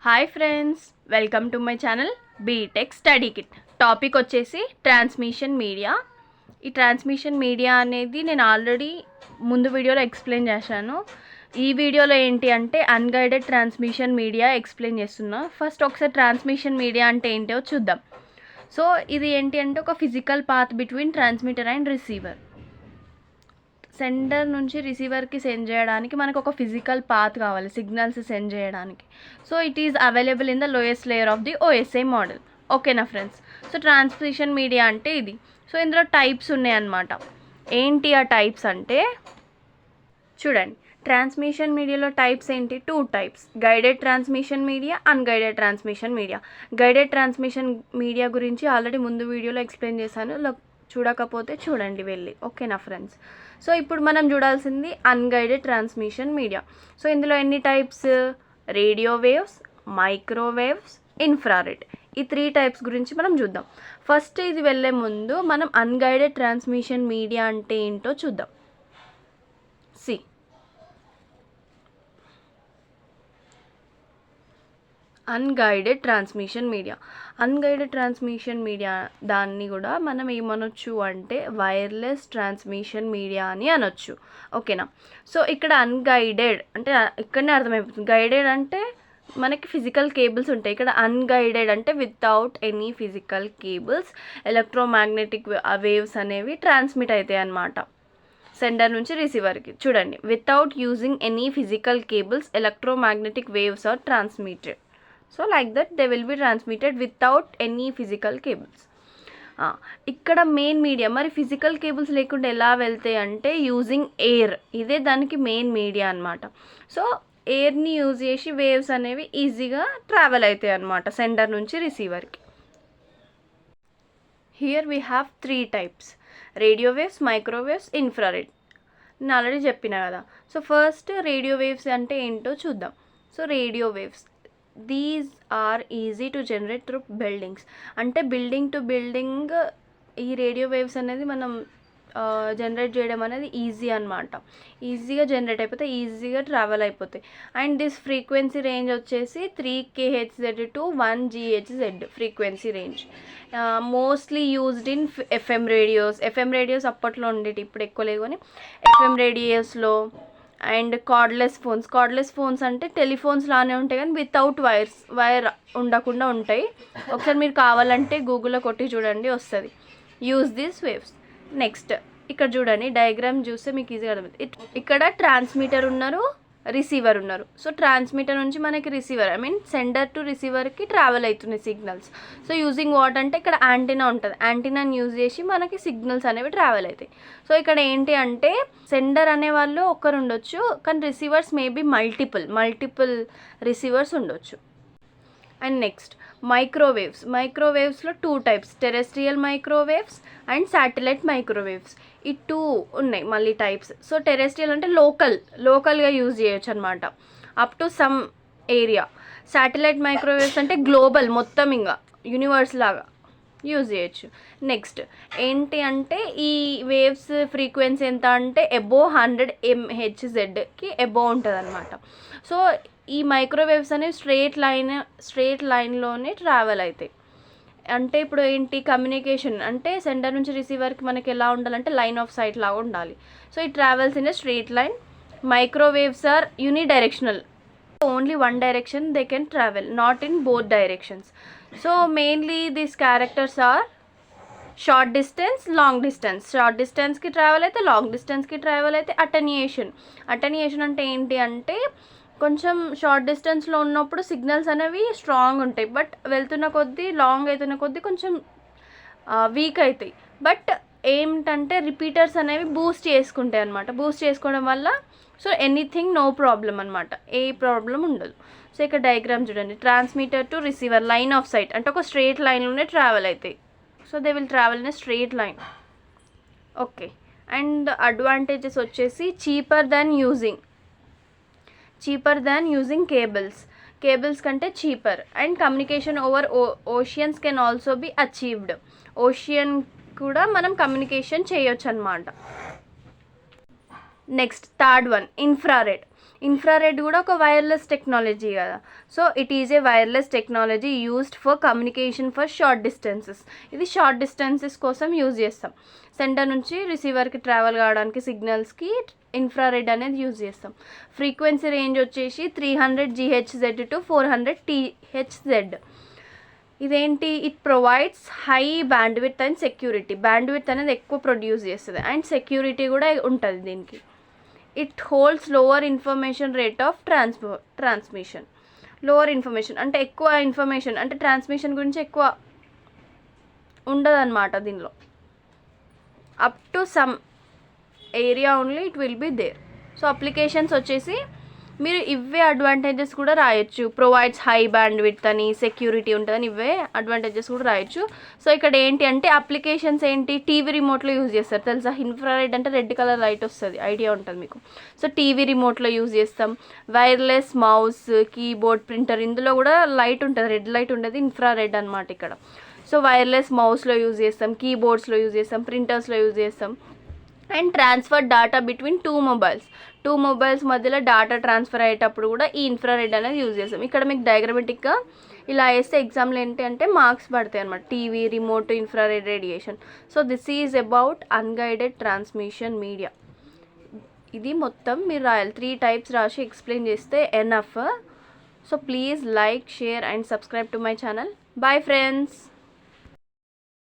Hi friends, welcome to my channel BTech study kit. Topic వచ్చేసి transmission media. ఈ transmission media అనేది నేను already ముందు వీడియోలో ఎక్స్ప్లెయిన్ చేశాను. ఈ వీడియోలో ఏంటి అంటే అన్గైడెడ్ ట్రాన్స్మిషన్ మీడియా ఎక్స్ప్లెయిన్ చేస్తున్నా. ఫస్ట్ ఒకసారి ట్రాన్స్మిషన్ మీడియా అంటే ఏంటో చూద్దాం. సో ఇది ఏంటి అంటే ఒక physical path between transmitter and receiver. Sender నుంచి రిసీవర్కి సెండ్ చేయడానికి మనకు ఒక ఫిజికల్ పాత్ కావాలి సిగ్నల్స్ సెండ్ చేయడానికి. So it is available in the lowest layer of the OSI model. ఓకేనా ఫ్రెండ్స్? సో ట్రాన్స్మిషన్ మీడియా అంటే ఇది. సో ఇందులో టైప్స్ ఉన్నాయన్నమాట. ఏంటి ఆ టైప్స్ అంటే చూడండి. ట్రాన్స్మిషన్ మీడియాలో టైప్స్ ఏంటి? 2 types: guided transmission media, unguided transmission media. Guided transmission media గురించి ఆల్రెడీ ముందు వీడియోలో ఎక్స్ప్లెయిన్ చేశాను, చూడకపోతే చూడండి వెళ్ళి. ఓకేనా ఫ్రెండ్స్? సో ఇప్పుడు మనం చూడాల్సింది అన్గైడెడ్ ట్రాన్స్మిషన్ మీడియా. సో ఇందులో ఎన్ని types? Radio waves, microwaves, infrared. ఈ 3 టైప్స్ గురించి మనం చూద్దాం. ఫస్ట్ ఇది వెళ్ళే ముందు మనం అన్గైడెడ్ ట్రాన్స్మిషన్ మీడియా అంటే ఏంటో చూద్దాం. C unguided transmission media. Unguided transmission media దాన్ని కూడా మనం ఏమనొచ్చు అంటే వైర్లెస్ ట్రాన్స్మిషన్ మీడియా అని అనొచ్చు. ఓకేనా? సో ఇక్కడ అన్గైడెడ్ అంటే ఇక్కడనే అర్థమైపోతుంది. గైడెడ్ అంటే మనకి ఫిజికల్ కేబుల్స్ ఉంటాయి. ఇక్కడ అన్గైడెడ్ అంటే without any physical cables electromagnetic waves అనేవి ట్రాన్స్మిట్ అవుతాయి అన్నమాట సెండర్ నుంచి రిసీవర్కి. చూడండి, without using any physical cables electromagnetic waves are transmitted. So like that they will be transmitted without any physical cables. ఇక్కడ మెయిన్ మీడియా మరి physical cables లేకుండా ఎలా వెళ్తాయి అంటే యూజింగ్ ఎయిర్. ఇదే దానికి మెయిన్ మీడియా అనమాట. సో ఎయిర్ని యూజ్ చేసి వేవ్స్ అనేవి ఈజీగా ట్రావెల్ అవుతాయి అన్నమాట సెండర్ నుంచి రిసీవర్కి. Here we have 3 types: radio waves, microwaves, infrared. నేను ఆల్రెడీ చెప్పిన కదా. సో ఫస్ట్ రేడియో వేవ్స్ అంటే ఏంటో చూద్దాం. So radio waves, these are easy to generate through buildings. అంటే బిల్డింగ్ టు బిల్డింగ్ ఈ రేడియో వేవ్స్ అనేది మనం జనరేట్ చేయడం అనేది ఈజీ అనమాట. ఈజీగా జనరేట్ అయిపోతే ఈజీగా ట్రావెల్ అయిపోతాయి. అండ్ దిస్ ఫ్రీక్వెన్సీ రేంజ్ వచ్చేసి 3 kHz to 1 GHz frequency range. Mostly used in FM radios. FM radios అప్పట్లో ఉండేవి, ఇప్పుడు ఎక్కువ లేవు కానీ ఎఫ్ఎం రేడియోస్లో. అండ్ కార్డ్లెస్ ఫోన్స్ అంటే టెలిఫోన్స్ లానే ఉంటాయి కానీ వితౌట్ వైర్ ఉండకుండా ఉంటాయి. ఒకసారి మీరు కావాలంటే గూగుల్లో కొట్టి చూడండి, వస్తుంది. Use these waves. నెక్స్ట్ ఇక్కడ చూడండి, డయాగ్రామ్ చూస్తే మీకు ఈజీగా అర్థమవుతుంది. ఇక్కడ ట్రాన్స్మిటర్ ఉన్నారు, రిసీవర్ ఉన్నారు. సో ట్రాన్స్మిటర్ నుంచి మనకి రిసీవర్ సెండర్ టు రిసీవర్కి ట్రావెల్ అవుతున్నాయి సిగ్నల్స్. సో యూజింగ్ వాట్ అంటే ఇక్కడ యాంటీనా ఉంటుంది. యాంటీనాని యూజ్ చేసి మనకి సిగ్నల్స్ అనేవి ట్రావెల్ అవుతాయి. సో ఇక్కడ ఏంటి అంటే సెండర్ అనే వాళ్ళు ఒకరు ఉండొచ్చు, కానీ రిసీవర్స్ మేబీ మల్టిపుల్ రిసీవర్స్ ఉండొచ్చు. అండ్ నెక్స్ట్ మైక్రోవేవ్స్లో 2 types: terrestrial microwaves and satellite microwaves. ఈ 2 ఉన్నాయి మళ్ళీ టైప్స్. సో టెరెస్ట్రియల్ అంటే లోకల్గా యూజ్ చేయొచ్చు అనమాట, up to some area. Satellite microwaves అంటే గ్లోబల్, మొత్తం ఇంకా యూనివర్స్ లాగా యూజ్ చేయొచ్చు. నెక్స్ట్ ఏంటి అంటే ఈ వేవ్స్ ఫ్రీక్వెన్సీ ఎంత అంటే అబోవ్ 100 MHzకి అబోవ్ ఉంటుంది అనమాట. సో ఈ మైక్రోవేవ్స్ అనేవి స్ట్రేట్ లైన్లోనే ట్రావెల్ అవుతాయి. అంటే ఇప్పుడు ఏంటి కమ్యూనికేషన్ అంటే సెంటర్ నుంచి రిసీవర్కి మనకి ఎలా ఉండాలంటే లైన్ ఆఫ్ సైట్ లాగా ఉండాలి. సో ఈ travels in a straight line. Microwaves are unidirectional. Only one direction they can travel, not in both directions. So mainly these characters are short distance, long distance. Short డిస్టెన్స్కి travel అయితే, long డిస్టెన్స్కి travel అయితే. Attenuation అంటే ఏంటి అంటే కొంచెం short డిస్టెన్స్లో ఉన్నప్పుడు సిగ్నల్స్ అనేవి స్ట్రాంగ్ ఉంటాయి, బట్ వెళ్తున్న కొద్దీ లాంగ్ అవుతున్న కొద్దీ కొంచెం వీక్ అవుతాయి. బట్ ఏంటంటే రిపీటర్స్ అనేవి బూస్ట్ చేసుకుంటాయి అనమాట. బూస్ట్ చేసుకోవడం వల్ల సో ఎనీథింగ్ నో ప్రాబ్లం అనమాట, ఏ ప్రాబ్లం ఉండదు. సో ఇక్కడ డయాగ్రామ్ చూడండి, transmitter to receiver line of sight అంటే ఒక స్ట్రేట్ లైన్లోనే ట్రావెల్ అవుతాయి. So they will travel in a straight line. Okay. And advantages వచ్చేసి చీపర్ దాన్ యూజింగ్ కేబుల్స్ కంటే cheaper. And communication over oceans can also be achieved. Ocean కూడా మనం communication చేయొచ్చు అనమాట. Next third one, infrared. Infrared కూడా ఒక wireless technology కదా. So it is a wireless technology used for communication for short distances. ఇది short distances కోసం use చేస్తాం. సెంటర్ నుంచి రిసీవర్కి ట్రావెల్ కావడానికి సిగ్నల్స్కి ఇన్ఫ్రారెడ్ అనేది యూజ్ చేస్తాం. ఫ్రీక్వెన్సీ రేంజ్ వచ్చేసి 300 GHz టు 400 THz. ఇదేంటి, it provides high bandwidth and security. Bandwidth అనేది ఎక్కువ ప్రొడ్యూస్ చేస్తుంది అండ్ సెక్యూరిటీ కూడా ఉంటుంది దీనికి. It holds lower information rate of transmission. Lower information అంటే ఎక్కువ ఇన్ఫర్మేషన్ అంటే ట్రాన్స్మిషన్ గురించి ఎక్కువ ఉండదన్నమాట దీనిలో. Up to some area only it will be there. So applications వచ్చేసి మీరు ఇవే అడ్వాంటేజెస్ కూడా రాయొచ్చు. ప్రొవైడ్స్ హై బ్యాండ్విడ్త్ అని, సెక్యూరిటీ ఉంటుందని ఇవే అడ్వాంటేజెస్ కూడా రాయొచ్చు. సో ఇక్కడ ఏంటి అంటే అప్లికేషన్స్ ఏంటి, టీవీ రిమోట్లో యూజ్ చేస్తారు తెలుసా. ఇన్ఫ్రారెడ్ అంటే రెడ్ కలర్ లైట్ వస్తుంది, ఐడియా ఉంటుంది మీకు. సో టీవీ రిమోట్లో యూజ్ చేస్తాం. వైర్లెస్ మౌస్, కీబోర్డ్, ప్రింటర్, ఇందులో కూడా లైట్ ఉంటుంది, రెడ్ లైట్ ఉండేది ఇన్ఫ్రారెడ్ అనమాట ఇక్కడ. సో వైర్లెస్ మౌస్లో యూజ్ చేస్తాం, కీబోర్డ్స్లో యూజ్ చేస్తాం, ప్రింటర్స్లో యూజ్ చేస్తాం. And transfer data between two mobiles మధ్యలో డాటా ట్రాన్స్ఫర్ అయ్యేటప్పుడు కూడా ఈ ఇన్ఫ్రారెడ్ అనేది యూజ్ చేస్తాం. ఇక్కడ మీకు డయాగ్రమెటిక్గా ఇలా వేస్తే ఎగ్జామ్లో ఏంటి అంటే మార్క్స్ పడతాయి అనమాట. TV remote infrared radiation. So this is about unguided transmission media. ఇది మొత్తం మీరు రాయాలి. 3 టైప్స్ రాసి ఎక్స్ప్లెయిన్ చేస్తే enough. So please like, share and subscribe to my channel. Bye friends.